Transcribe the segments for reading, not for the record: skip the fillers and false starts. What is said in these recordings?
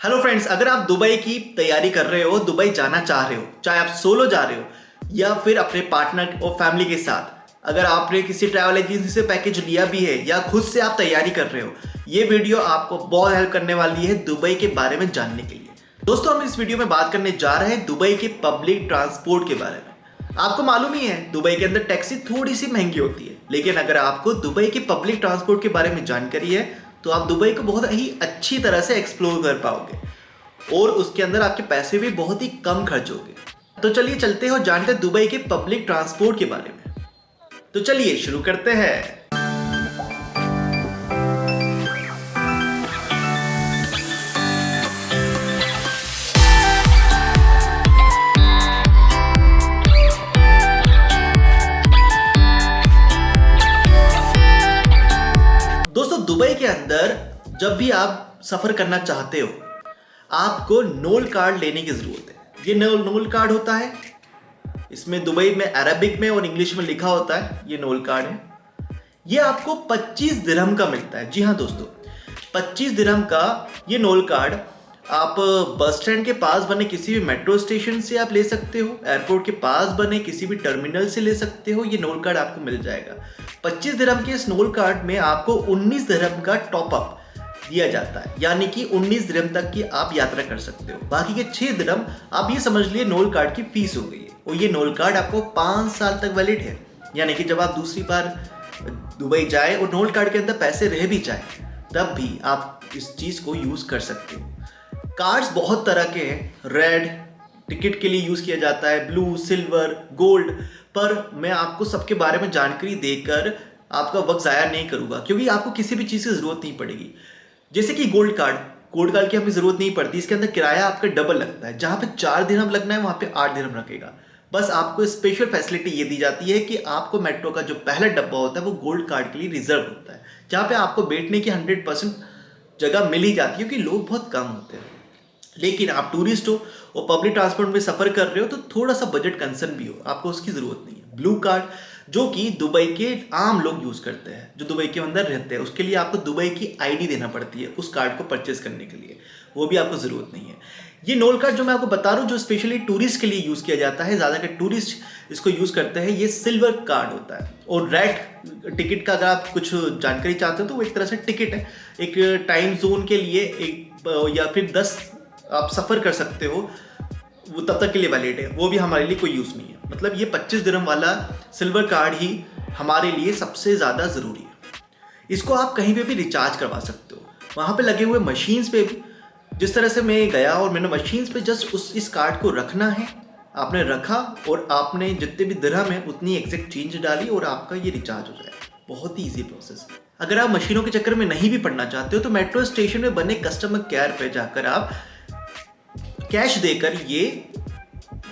Hello friends, अगर आप Dubai की तैयारी कर रहे हो, दुबई जाना चाह रहे हो, चाहे आप सोलो जा रहे हो या फिर अपने पार्टनर और फैमिली के साथ, अगर आपने किसी ट्रैवल एजेंसी से पैकेज लिया भी है या खुद से आप तैयारी कर रहे हो, ये वीडियो आपको बहुत हेल्प करने वाली है दुबई के बारे में जानने के लिए। दोस्तों, हम इस वीडियो में बात करने जा रहे हैं दुबई के पब्लिक ट्रांसपोर्ट के बारे में। आपको मालूम ही है दुबई के अंदर टैक्सी थोड़ी सी महंगी होती है, लेकिन अगर आपको दुबई के पब्लिक ट्रांसपोर्ट के बारे में जानकारी है तो आप दुबई को बहुत ही अच्छी तरह से एक्सप्लोर कर पाओगे और उसके अंदर आपके पैसे भी बहुत ही कम खर्च होंगे। तो चलिए चलते हैं और जानते हैं दुबई के पब्लिक ट्रांसपोर्ट के बारे में। तो चलिए शुरू करते हैं। दोस्तों, दुबई के अंदर जब भी आप सफर करना चाहते हो, आपको नोल कार्ड लेने की जरूरत है। ये नोल कार्ड होता है, इसमें दुबई में अरबिक में और इंग्लिश में लिखा होता है। ये नोल कार्ड है, ये आपको 25 दिरहम का मिलता है। जी हाँ दोस्तों, 25 दिरहम का ये नोल कार्ड आप बस स्टैंड के पास बने किसी भी मेट्रो स्टेशन से आप ले सकते हो, एयरपोर्ट के पास बने किसी भी टर्मिनल से ले सकते हो। ये नोल कार्ड आपको मिल जाएगा। 25 दिरहम के इस नोल कार्ड में आपको 19 दिरहम का टॉपअप दिया जाता है, यानी कि 19 दिरहम तक की आप यात्रा कर सकते हो। बाकी के 6 दिरहम आप ये समझ लिए नोल कार्ड की फीस हो गई है। और ये नोल कार्ड आपको 5 साल तक वैलिड है, यानी कि जब आप दूसरी बार दुबई जाए और नोल कार्ड के अंदर पैसे रह भी जाए तब भी आप इस चीज को यूज कर सकते हो। कार्ड्स बहुत तरह के हैं। रेड टिकट के लिए यूज किया जाता है, ब्लू, सिल्वर, गोल्ड, पर मैं आपको सबके बारे में जानकारी देकर आपका वक्त जाया नहीं करूंगा, क्योंकि आपको किसी भी चीज की जरूरत नहीं पड़ेगी। जैसे कि गोल्ड कार्ड की हमें जरूरत नहीं पड़ती। इसके अंदर किराया आपका डबल लगता है। जहां पे 4 दिरहम लगना है वहां पे 8 दिरहम रखेगा। बस आपको स्पेशल फैसिलिटी ये दी जाती है कि आपको मेट्रो का जो पहला डब्बा होता है वो गोल्ड कार्ड के लिए रिजर्व होता है, जहां पे आपको बैठने की 100% जगह मिल ही जाती है, क्योंकि लोग बहुत कम होते हैं। लेकिन आप टूरिस्ट हो और पब्लिक ट्रांसपोर्ट में सफर कर रहे हो तो थोड़ा सा बजट कंसर्न भी हो, आपको उसकी जरूरत नहीं है। ब्लू कार्ड, जो कि दुबई के आम लोग यूज करते हैं, जो दुबई के अंदर रहते हैं, उसके लिए आपको दुबई की आईडी देना पड़ती है उस कार्ड को परचेज करने के लिए, वो भी आपको जरूरत नहीं है। ये नोल कार्ड जो मैं आपको बता रहा हूँ, जो स्पेशली टूरिस्ट के लिए यूज किया जाता है, ज्यादातर टूरिस्ट इसको यूज करते हैं, ये सिल्वर कार्ड होता है। और रेड टिकट का अगर आप कुछ जानकारी चाहते हो तो वो एक तरह से टिकट है, एक टाइम जोन के लिए एक या फिर 10 आप सफर कर सकते हो, वो तब तक के लिए वैलिड है। वो भी हमारे लिए कोई यूज नहीं है। मतलब ये 25 दिरहम वाला सिल्वर कार्ड ही हमारे लिए सबसे ज्यादा जरूरी है। इसको आप कहीं पे भी रिचार्ज करवा सकते हो, वहां पे लगे हुए मशीन्स पे भी। जिस तरह से मैं गया और मैंने मशीन्स पे जस्ट इस कार्ड को रखना है, आपने रखा और आपने जितने भी दिरहम है उतनी एग्जैक्ट चेंज डाली और आपका ये रिचार्ज हो जाएगा। बहुत ही ईजी प्रोसेस है। अगर आप मशीनों के चक्कर में नहीं भी पड़ना चाहते हो तो मेट्रो स्टेशन में बने कस्टमर केयर पे जाकर आप कैश देकर ये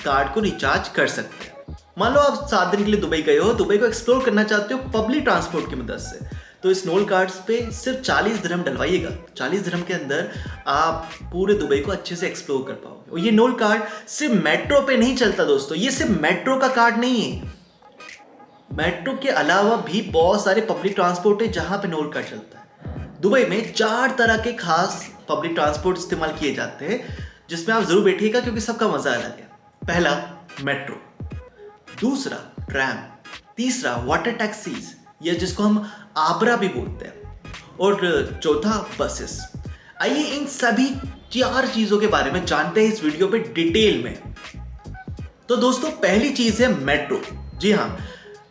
कार्ड को रिचार्ज कर सकते हैं। मान लो आप 7 दिन के लिए दुबई गए हो, दुबई को एक्सप्लोर करना चाहते हो पब्लिक ट्रांसपोर्ट की मदद से, तो इस नोल कार्ड्स पे सिर्फ 40 दिरहम डलवाइएगा। 40 दिरहम के अंदर आप पूरे दुबई को अच्छे से एक्सप्लोर कर पाओगे। और ये नोल कार्ड सिर्फ मेट्रो पे नहीं चलता दोस्तों, ये सिर्फ मेट्रो का कार्ड नहीं है। मेट्रो के अलावा भी बहुत सारे पब्लिक ट्रांसपोर्ट है जहां पे नोल कार्ड चलता है। दुबई में 4 तरह के खास पब्लिक ट्रांसपोर्ट इस्तेमाल किए जाते हैं, जिसमें आप जरूर बैठिएगा क्योंकि सबका मजा अलग है। पहला मेट्रो, दूसरा ट्रैम, तीसरा वाटर टैक्सीज या जिसको हम आबरा भी बोलते हैं, और चौथा बसेस। आइए इन सभी 4 चीजों के बारे में जानते हैं इस वीडियो पे डिटेल में। तो दोस्तों, पहली चीज है मेट्रो। जी हाँ,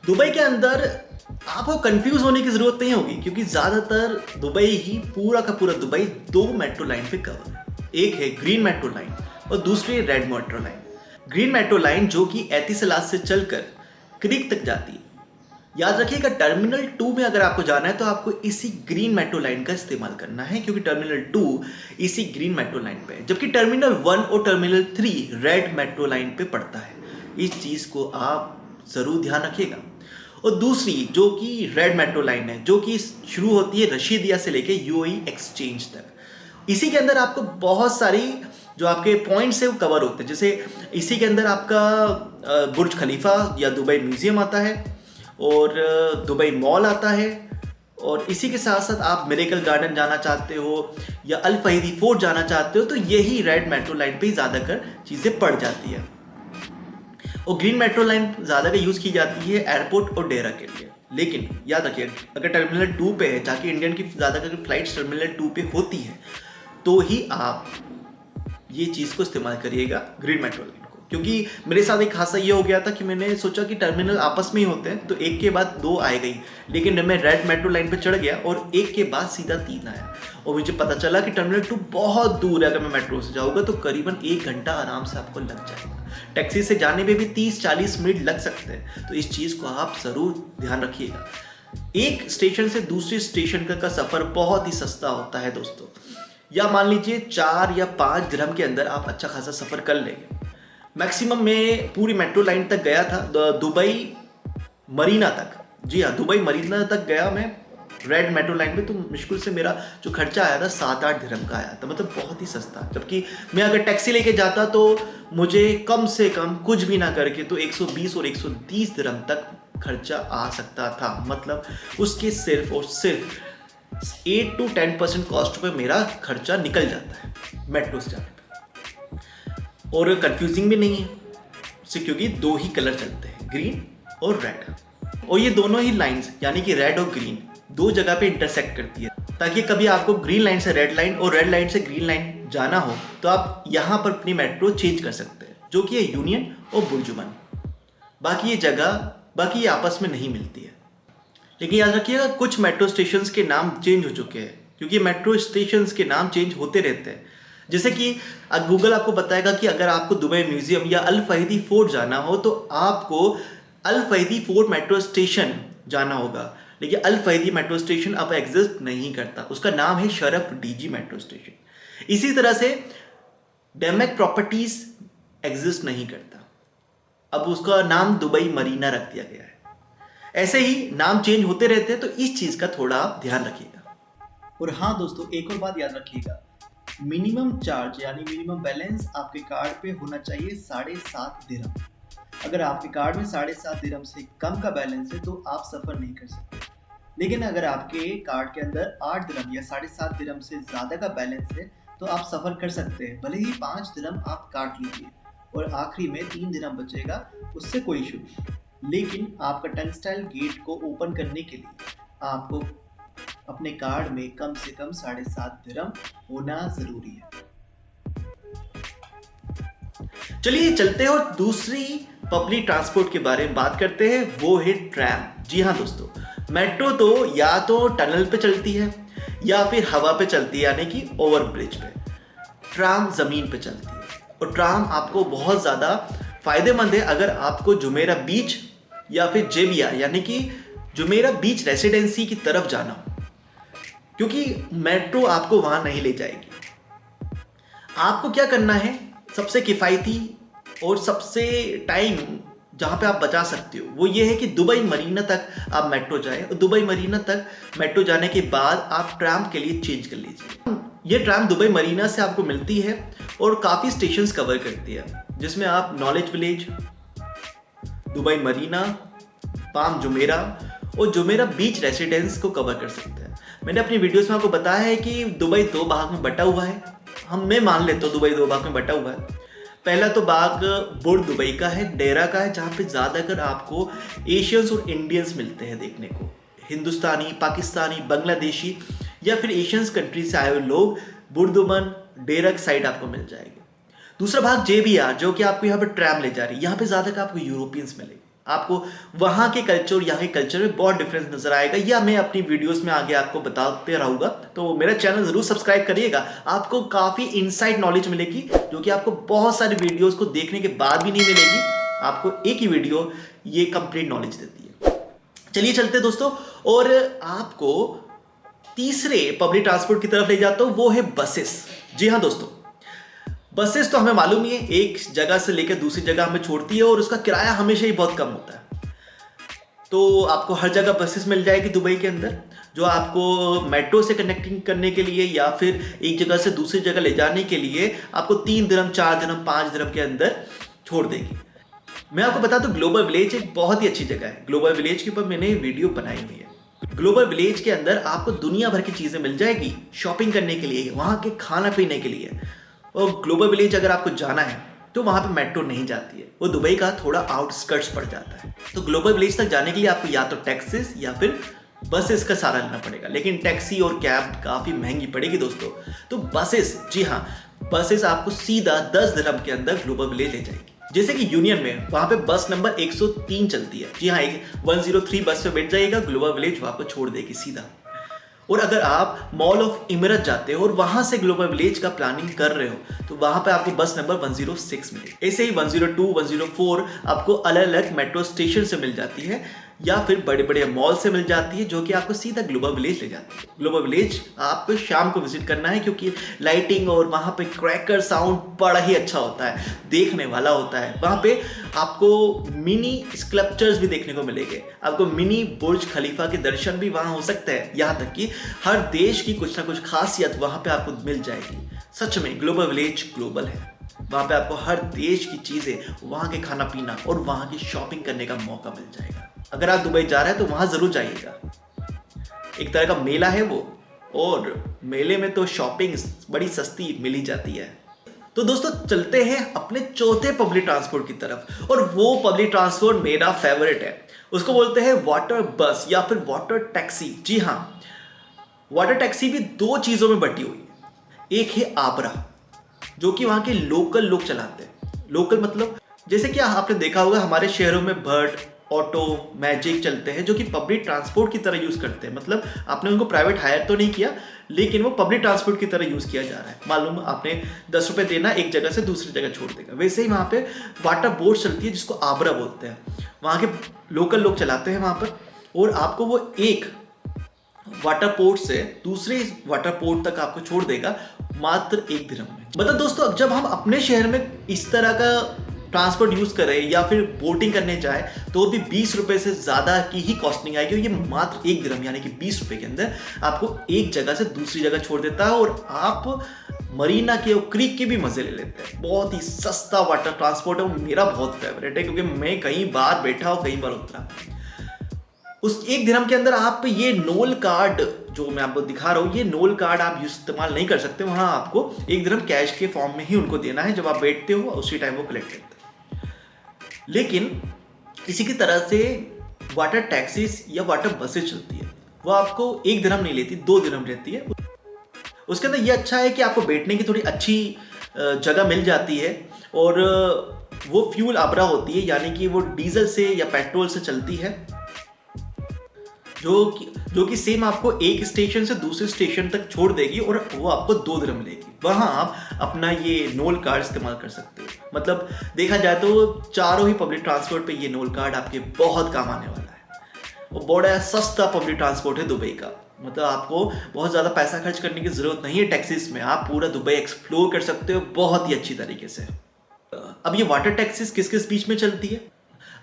दुबई के अंदर आपको कंफ्यूज होने की जरूरत नहीं होगी, क्योंकि ज्यादातर दुबई ही पूरा का पूरा दुबई 2 मेट्रो लाइन पे कवर है। एक है ग्रीन मेट्रो लाइन और दूसरी red metro line. Green metro line जो कि एतिसलात से चलकर क्रीक तक जाती है। याद रखिएगा, टर्मिनल 2 में अगर आपको जाना है तो आपको इसी ग्रीन मेट्रो लाइन का इस्तेमाल करना है, क्योंकि टर्मिनल 2 इसी ग्रीन मेट्रो लाइन पे है, जबकि टर्मिनल 1 और टर्मिनल 3 रेड मेट्रो लाइन पे पड़ता है। इस चीज को आप जरूर ध्यान रखिएगा। और दूसरी जो कि रेड मेट्रो लाइन है, जो कि शुरू होती है रशीदिया से लेके यूएई एक्सचेंज तक। इसी के अंदर आपको बहुत सारी जो आपके पॉइंट्स है वो कवर होते हैं। जैसे इसी के अंदर आपका बुर्ज खलीफा या दुबई म्यूजियम आता है, और दुबई मॉल आता है, और इसी के साथ साथ आप मिरेकल गार्डन जाना चाहते हो या अल फहीदी फोर्ट जाना चाहते हो तो यही रेड मेट्रो लाइन पे ही ज़्यादातर चीज़ें पड़ जाती है। और ग्रीन मेट्रो लाइन ज़्यादा यूज़ की जाती है एयरपोर्ट और डेरा के लिए। लेकिन याद रखिए, अगर टर्मिनल 2 पे है, जाके इंडियन की ज़्यादातर फ्लाइट्स टर्मिनल 2 पे होती है, तो ही आप ये चीज़ को इस्तेमाल करिएगा ग्रीन मेट्रो लाइन को। क्योंकि मेरे साथ एक हादसा ये हो गया था कि मैंने सोचा कि टर्मिनल आपस में ही होते हैं तो एक के बाद 2 आए गई, लेकिन मैं रेड मेट्रो लाइन पे चढ़ गया और एक के बाद सीधा 3 आया और मुझे पता चला कि टर्मिनल 2 बहुत दूर है। अगर मैं मेट्रो से जाऊँगा तो करीबन 1 घंटा आराम से आपको लग जाएगा। टैक्सी से जाने में भी 30-40 मिनट लग सकते हैं। तो इस चीज़ को आप ज़रूर ध्यान रखिएगा। एक स्टेशन से दूसरे स्टेशन का सफ़र बहुत ही सस्ता होता है दोस्तों, या मान लीजिए 4 या 5 दिरहम के अंदर आप अच्छा खासा सफ़र कर लेंगे। मैक्सिमम मैं पूरी मेट्रो लाइन तक गया था, दुबई मरीना तक। जी हाँ, दुबई मरीना तक गया मैं रेड मेट्रो लाइन में, तो मुश्किल से मेरा जो खर्चा आया था 7-8 दिरहम का आया था, मतलब बहुत ही सस्ता। जबकि मैं अगर टैक्सी लेके जाता तो मुझे कम से कम कुछ भी ना करके तो 120 और 130 दिरहम तक खर्चा आ सकता था। मतलब उसके सिर्फ और सिर्फ 8 to 10% कॉस्ट पे मेरा खर्चा निकल जाता है मेट्रो से जाने पे। और कंफ्यूजिंग भी नहीं है, क्योंकि 2 ही कलर चलते हैं, ग्रीन और रेड। और ये दोनों ही लाइंस यानी कि रेड और ग्रीन 2 जगह पे इंटरसेक्ट करती है, ताकि कभी आपको ग्रीन लाइन से रेड लाइन और रेड लाइन से ग्रीन लाइन जाना हो तो आप यहाँ पर अपनी मेट्रो चेंज कर सकते हैं, जो कि है यूनियन और बुर्जुमन। बाकी ये आपस में नहीं मिलती है। लेकिन याद रखिएगा, कुछ मेट्रो स्टेशंस के नाम चेंज हो चुके हैं, क्योंकि मेट्रो स्टेशंस के नाम चेंज होते रहते हैं। जैसे कि गूगल आपको बताएगा कि अगर आपको दुबई म्यूजियम या अल फहीदी फोर्ट जाना हो तो आपको अल फहीदी फोर्ट मेट्रो स्टेशन जाना होगा। लेकिन अल फहीदी मेट्रो स्टेशन अब एग्जिस्ट नहीं करता, उसका नाम है शरफ डीजी मेट्रो स्टेशन। इसी तरह से डेमेक प्रॉपर्टीज एग्जिस्ट नहीं करता, अब उसका नाम दुबई मरीना रख दिया गया है। ऐसे ही नाम चेंज होते रहते हैं, तो इस चीज का थोड़ा आप ध्यान रखिएगा। और हाँ दोस्तों, एक और बात याद रखिएगा, मिनिमम चार्ज यानी मिनिमम बैलेंस आपके कार्ड पे होना चाहिए 7.5 दिरहम। अगर आपके कार्ड में 7.5 दिरहम से कम का बैलेंस है तो आप सफ़र नहीं कर सकते। लेकिन अगर आपके कार्ड के अंदर 8 दिरहम या 7.5 दिरहम से ज़्यादा का बैलेंस है तो आप सफ़र कर सकते हैं। भले ही 5 दिरहम आप काट लीजिए और आखिरी में 3 दिरहम बचेगा, उससे कोई इशू नहीं। लेकिन आपका टंगस्टाइल गेट को ओपन करने के लिए आपको अपने कार्ड में कम से कम 7.5 दिरहम होना ज़रूरी है। चलिए चलते हैं और दूसरी पब्लिक ट्रांसपोर्ट के बारे में बात करते हैं, वो है ट्रैम। जी हाँ दोस्तों, मेट्रो तो या तो टनल पे चलती है या फिर हवा पे चलती है, यानी कि ओवर ब्रिज पे। ट्राम ज़मीन पे चलती है और ट्राम आपको बहुत ज़्यादा फ़ायदेमंद है अगर आपको जुमेरा बीच या फिर जेबिया यानी कि जुमेरा बीच रेसिडेंसी की तरफ जाना हो, क्योंकि मेट्रो आपको वहाँ नहीं ले जाएगी। आपको क्या करना है, सबसे किफ़ायती और सबसे टाइम जहाँ पे आप बचा सकते हो वो ये है कि दुबई मरीना तक आप मेट्रो जाएं और दुबई मरीना तक मेट्रो जाने के बाद आप ट्राम के लिए चेंज कर लीजिए। ये ट्राम दुबई मरीना से आपको मिलती है और काफ़ी स्टेशंस कवर करती है, जिसमें आप knowledge village, Dubai Marina, palm Jumeirah और जुमेरा बीच रेसिडेंस को कवर कर सकते हैं। मैंने अपनी वीडियोस में आपको बताया है कि दुबई 2 भाग में बटा हुआ है। मैं मान लेता हूँ दुबई 2 भाग में बटा हुआ है। पहला तो भाग बुर्ज दुबई का है, डेरा का है, जहाँ पे ज़्यादातर आपको एशियंस और इंडियंस मिलते हैं देखने को। हिंदुस्तानी, पाकिस्तानी, बांग्लादेशी या फिर एशियंस कंट्री से आए हुए लोग बुर्दुमन, डेरा की साइड आपको मिल जाएंगे। दूसरा भाग जेबीआर, जो कि आपको यहाँ पर ट्रैम ले जा रही है। यहाँ पे ज़्यादातर आपको यूरोपियंस मिलेंगे। आपको वहाँ के कल्चर और यहाँ के कल्चर में बहुत डिफरेंस नजर आएगा, या मैं अपनी वीडियोस में आगे आपको बताते रहूँगा। तो मेरा चैनल ज़रूर सब्सक्राइब करिएगा, आपको काफ़ी इनसाइड नॉलेज मिलेगी जो कि आपको बहुत सारी वीडियोस को देखने के बाद भी नहीं मिलेगी। आपको एक ही वीडियो ये कंप्लीट नॉलेज देती है। चलिए चलते दोस्तों, और आपको तीसरे पब्लिक ट्रांसपोर्ट की तरफ ले जाता हूँ, वो है बसेस। जी हाँ दोस्तों, बसेस तो हमें मालूम ही है, एक जगह से लेकर दूसरी जगह हमें छोड़ती है और उसका किराया हमेशा ही बहुत कम होता है। तो आपको हर जगह बसेस मिल जाएगी दुबई के अंदर, जो आपको मेट्रो से कनेक्टिंग करने के लिए या फिर एक जगह से दूसरी जगह ले जाने के लिए आपको 3 दिरहम, 4 दिरहम, 5 दिरहम के अंदर छोड़ देगी। मैं आपको बता दूं, ग्लोबल विलेज एक बहुत ही अच्छी जगह है। ग्लोबल विलेज के ऊपर मैंने वीडियो बनाई हुई है, ग्लोबल विलेज के अंदर आपको दुनिया भर की चीज़ें मिल जाएगी शॉपिंग करने के लिए, वहाँ के खाना पीने के लिए। और ग्लोबल विलेज अगर आपको जाना है तो वहाँ पे मेट्रो नहीं जाती है, वो दुबई का थोड़ा आउटस्कर्ट्स पड़ जाता है। तो ग्लोबल विलेज तक जाने के लिए आपको या तो टैक्सीज या फिर बसेस का सहारा लेना पड़ेगा, लेकिन टैक्सी और कैब काफ़ी महंगी पड़ेगी दोस्तों। तो बसेस, जी हाँ, बसेस आपको सीधा 10 दिरहम के अंदर ग्लोबल विलेज ले जाएगी। जैसे कि यूनियन में वहाँ पे बस नंबर 103 चलती है, जी हाँ, 103 बस पे बैठ जाइएगा, ग्लोबल विलेज वहाँ पर छोड़ देगी सीधा। और अगर आप मॉल ऑफ इमरत जाते हो और वहां से ग्लोबल विलेज का प्लानिंग कर रहे हो तो वहां पे आपको बस नंबर 106 मिलेगी। ऐसे ही 102, 104 आपको अलग अलग मेट्रो स्टेशन से मिल जाती है या फिर बड़े बड़े मॉल से मिल जाती है, जो कि आपको सीधा ग्लोबल विलेज ले जाती है। ग्लोबल विलेज आपको शाम को विजिट करना है, क्योंकि लाइटिंग और वहाँ पे क्रैकर साउंड बड़ा ही अच्छा होता है, देखने वाला होता है। वहाँ पे आपको मिनी स्कल्पचर्स भी देखने को मिलेंगे, आपको मिनी बुर्ज खलीफा के दर्शन भी वहाँ हो सकते हैं, यहाँ तक कि हर देश की कुछ ना कुछ खासियत वहाँ पे आपको मिल जाएगी। सच में ग्लोबल विलेज ग्लोबल है, वहाँ पे आपको हर देश की चीज़ें, वहाँ के खाना पीना और वहाँ की शॉपिंग करने का मौका मिल जाएगा। अगर आप दुबई जा रहे हैं तो वहाँ ज़रूर जाइएगा, एक तरह का मेला है वो, और मेले में तो शॉपिंग बड़ी सस्ती मिली जाती है। तो दोस्तों चलते हैं अपने चौथे पब्लिक ट्रांसपोर्ट की तरफ, और वो पब्लिक ट्रांसपोर्ट मेरा फेवरेट है, उसको बोलते हैं वाटर बस या फिर वाटर टैक्सी। जी हाँ, वाटर टैक्सी भी दो चीज़ों में बटी हुई है। एक है आबरा, जो कि वहाँ के लोकल लोग चलाते हैं। लोकल मतलब जैसे कि आपने देखा होगा हमारे शहरों में बर्ड, ऑटो, मैजिक चलते हैं, जो कि पब्लिक ट्रांसपोर्ट की तरह यूज़ करते हैं। मतलब आपने उनको प्राइवेट हायर तो नहीं किया, लेकिन वो पब्लिक ट्रांसपोर्ट की तरह यूज़ किया जा रहा है। मालूम आपने 10 रुपये देना, एक जगह से दूसरी जगह छोड़ देगा। वैसे ही वहाँ पे वाटर बोट चलती है, जिसको आबरा बोलते हैं। वहाँ के लोकल लोग चलाते हैं वहाँ पर, और आपको वो एक वाटर पोर्ट से दूसरे वाटर पोर्ट तक आपको छोड़ देगा मात्र 1 दिरहम में। मतलब दोस्तों, जब हम अपने शहर में इस तरह का ट्रांसपोर्ट यूज़ करें या फिर बोटिंग करने जाए तो भी 20 रुपये से ज़्यादा की ही कॉस्टिंग आएगी। ये मात्र 1 दिरहम यानी कि 20 रुपये के अंदर आपको एक जगह से दूसरी जगह छोड़ देता है, और आप मरीना के और क्रीक के भी मज़े ले लेते हैं। बहुत ही सस्ता वाटर ट्रांसपोर्ट है, वो मेरा बहुत फेवरेट है, क्योंकि मैं कई बार बैठा और कई बार उतरा। उस 1 दिरहम के अंदर आप ये नोल कार्ड जो मैं आपको दिखा रहा हूँ, ये नोल कार्ड आप इस्तेमाल नहीं कर सकते। वहाँ आपको 1 दिरहम कैश के फॉर्म में ही उनको देना है, जब आप बैठते हो उसी टाइम वो कलेक्ट करते हैं। लेकिन इसी की तरह से वाटर टैक्सीज या वाटर बसेस चलती है, वो आपको 1 दिरहम नहीं लेती, 2 दिरहम लेती है। उसके अंदर ये अच्छा है कि आपको बैठने की थोड़ी अच्छी जगह मिल जाती है, और वो फ्यूल आबरा होती है, यानी कि वो डीजल से या पेट्रोल से चलती है, जो कि सेम आपको एक स्टेशन से दूसरे स्टेशन तक छोड़ देगी, और वो आपको 2 दिरहम लेगी। वहाँ आप अपना ये नोल कार्ड इस्तेमाल कर सकते हो। मतलब देखा जाए तो चारों ही पब्लिक ट्रांसपोर्ट पे ये नोल कार्ड आपके बहुत काम आने वाला है। और बड़ा सस्ता पब्लिक ट्रांसपोर्ट है दुबई का, मतलब आपको बहुत ज़्यादा पैसा खर्च करने की ज़रूरत नहीं है टैक्सीज में, आप पूरा दुबई एक्सप्लोर कर सकते हो बहुत ही अच्छी तरीके से। अब ये वाटर टैक्सीज किस किस बीच में चलती है?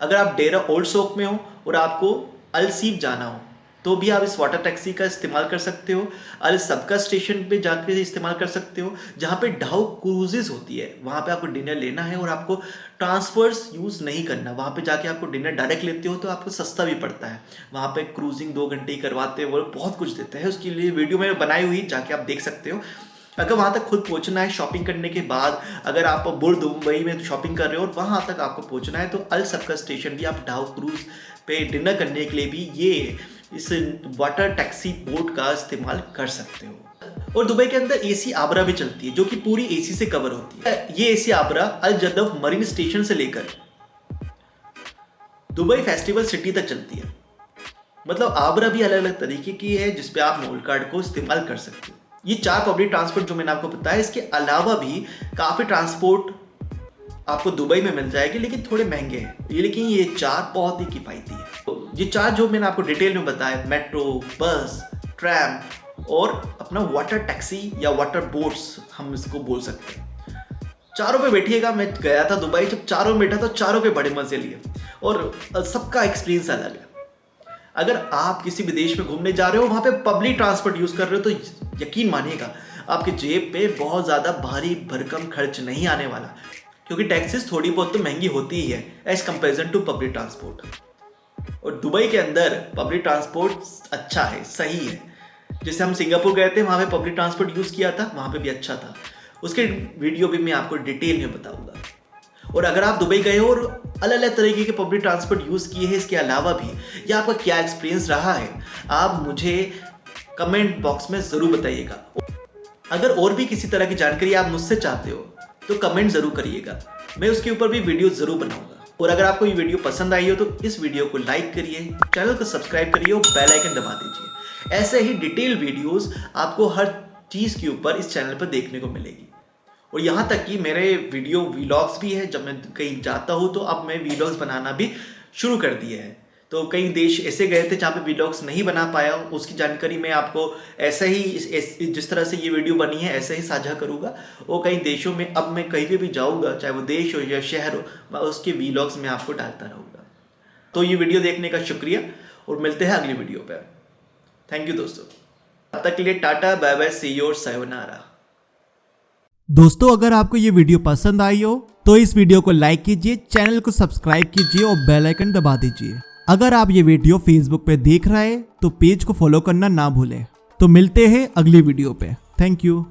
अगर आप डेरा ओल्ड सोक में हो और आपको अल सीफ जाना हो तो भी आप इस वाटर टैक्सी का इस्तेमाल कर सकते हो। अल सबका स्टेशन पे जाकर इस्तेमाल कर सकते हो, जहाँ पे ढाउ क्रूजेज होती है, वहाँ पे आपको डिनर लेना है और आपको ट्रांसफर्स यूज़ नहीं करना। वहाँ पे जाके आपको डिनर डायरेक्ट लेते हो तो आपको सस्ता भी पड़ता है। वहाँ पे क्रूजिंग 2 घंटे ही करवाते हैं, वो बहुत कुछ देते हैं। उसके लिए वीडियो मैंने बनाई हुई, जाके आप देख सकते हो। अगर वहाँ तक खुद पहुँचना है शॉपिंग करने के बाद, अगर आप बुर्ज दुबई में शॉपिंग कर रहे हो और वहाँ तक आपको पहुँचना है, तो अल सबका स्टेशन भी आप ढाउ क्रूज पे डिनर करने के लिए भी ये इस वाटर टैक्सी बोट का इस्तेमाल कर सकते हो। और दुबई के अंदर एसी आबरा भी चलती है, जो कि पूरी एसी से कवर होती है। ये एसी आबरा अल जदफ मरीन स्टेशन से लेकर दुबई फेस्टिवल सिटी तक चलती है। मतलब आबरा भी अलग अलग तरीके की है, जिसपे आप नोल कार्ड को इस्तेमाल कर सकते हो। ये 4 पब्लिक ट्रांसपोर्ट जो मैंने आपको बताया, इसके अलावा भी काफ़ी ट्रांसपोर्ट आपको दुबई में मिल जाएगी, लेकिन थोड़े महंगे हैं। लेकिन ये 4 बहुत ही किफ़ायती है। तो ये 4 जो मैंने आपको डिटेल में बताया, मेट्रो, बस, ट्रैम और अपना वाटर टैक्सी या वाटर बोट्स हम इसको बोल सकते हैं। चारों पे बैठिएगा। मैं गया था दुबई, जब चारों में बैठा तो चारों पे बड़े मज़े लिए, और सबका एक्सपीरियंस अलग है। अगर आप किसी भी देश में घूमने जा रहे हो, वहाँ पे पब्लिक ट्रांसपोर्ट यूज़ कर रहे हो, तो यकीन मानिएगा आपके जेब पे बहुत ज़्यादा भारी भरकम खर्च नहीं आने वाला, क्योंकि टैक्सीज थोड़ी बहुत तो महंगी होती ही है as comparison to public transport. और दुबई के अंदर पब्लिक ट्रांसपोर्ट अच्छा है, सही है। जैसे हम सिंगापुर गए थे, वहाँ पे पब्लिक ट्रांसपोर्ट यूज़ किया था, वहाँ पे भी अच्छा था। उसके वीडियो भी मैं आपको डिटेल में बताऊंगा। और अगर आप दुबई गए हो और अलग अलग तरीके के पब्लिक ट्रांसपोर्ट यूज़ किए हैं, इसके अलावा भी या आपका क्या एक्सपीरियंस रहा है, आप मुझे कमेंट बॉक्स में ज़रूर बताइएगा। अगर और भी किसी तरह की जानकारी आप मुझसे चाहते हो तो कमेंट ज़रूर करिएगा, मैं उसके ऊपर भी वीडियो ज़रूर बनाऊंगा। और अगर आपको ये वीडियो पसंद आई हो तो इस वीडियो को लाइक करिए, चैनल को सब्सक्राइब करिए और बेल आइकन दबा दीजिए। ऐसे ही डिटेल वीडियोस आपको हर चीज़ के ऊपर इस चैनल पर देखने को मिलेगी। और यहाँ तक कि मेरे वीडियो व्लॉग्स भी है, जब मैं कहीं जाता हूँ तो अब मैं व्लॉग्स बनाना भी शुरू कर दिए हैं। तो कई देश ऐसे गए थे जहाँ पे व्लॉग्स नहीं बना पाया, उसकी जानकारी मैं आपको ऐसे ही जिस तरह से ये वीडियो बनी है ऐसे ही साझा करूँगा। और कई देशों में अब मैं कहीं भी जाऊँगा, चाहे वो देश हो या शहर हो, उसके व्लॉग्स में आपको डालता रहूँगा। तो ये वीडियो देखने का शुक्रिया और मिलते हैं अगली वीडियो पर। थैंक यू दोस्तों, तब तक के लिए ta-ta, bye bye, see you और सायोनारा। दोस्तों अगर आपको ये वीडियो पसंद आई हो तो इस वीडियो को लाइक कीजिए, चैनल को सब्सक्राइब कीजिए और बेल आइकन दबा दीजिए। अगर आप ये वीडियो फेसबुक पे देख रहे हैं तो पेज को फॉलो करना ना भूलें। तो मिलते हैं अगली वीडियो पे। Thank you.